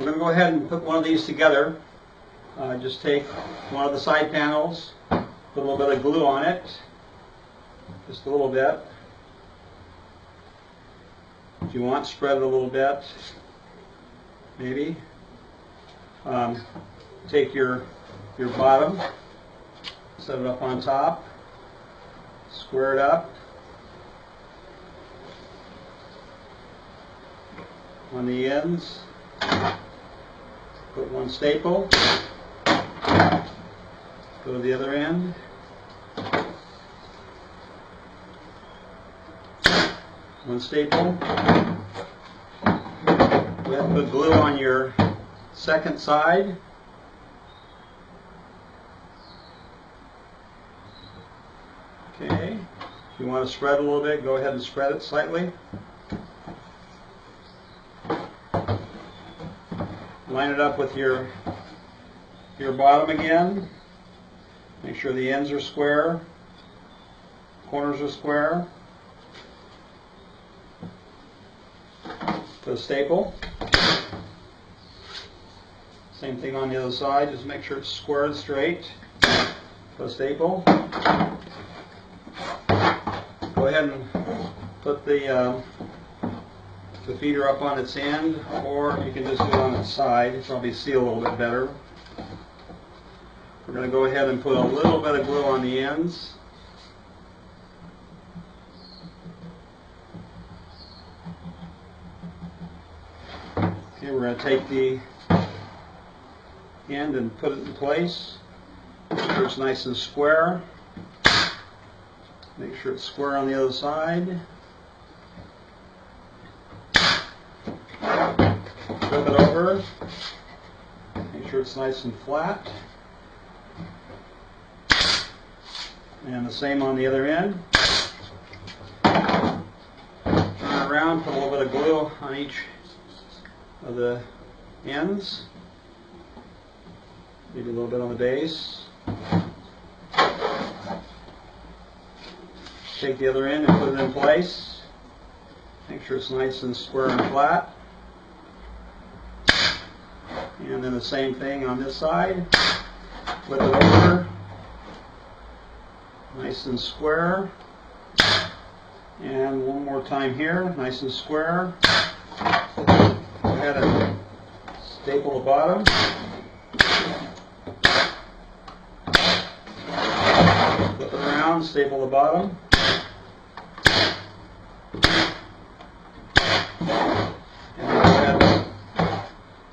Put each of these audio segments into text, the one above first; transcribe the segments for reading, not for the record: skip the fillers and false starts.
We're going to go ahead and put one of these together. Just take one of the side panels, put a little bit of glue on it, just a little bit. If you want, spread it a little bit, maybe. Take your bottom, set it up on top, square it up on the ends, put one staple, go to the other end, one staple. Go ahead and put glue on your second side. Okay, if you want to spread a little bit, go ahead and spread it slightly. Line it up with your bottom again. Make sure the ends are square, corners are square. Put a staple. Same thing on the other side, just make sure it's square and straight. Put a staple. Go ahead and put the feeder up on its end, or you can just do it on its side. It'll probably seal a little bit better. We're going to go ahead and put a little bit of glue on the ends. Okay, we're going to take the end and put it in place. Make sure it's nice and square. Make sure it's square on the other side. Flip it over. Make sure it's nice and flat. And the same on the other end. Turn it around, put a little bit of glue on each of the ends. Maybe a little bit on the base. Take the other end and put it in place. Make sure it's nice and square and flat. And then the same thing on this side. Flip it over. Nice and square. And one more time here. Nice and square. Go ahead and staple the bottom. Flip it around, staple the bottom.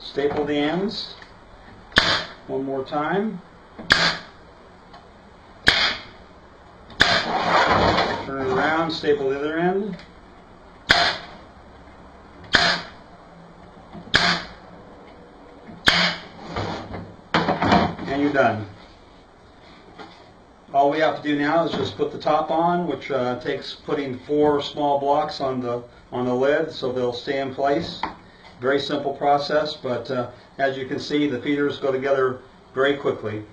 Staple the ends one more time. Turn it around, staple the other end. And you're done. All we have to do now is just put the top on, which takes putting 4 small blocks on the lid so they'll stay in place. Very simple process, but as you can see, the feeders go together very quickly.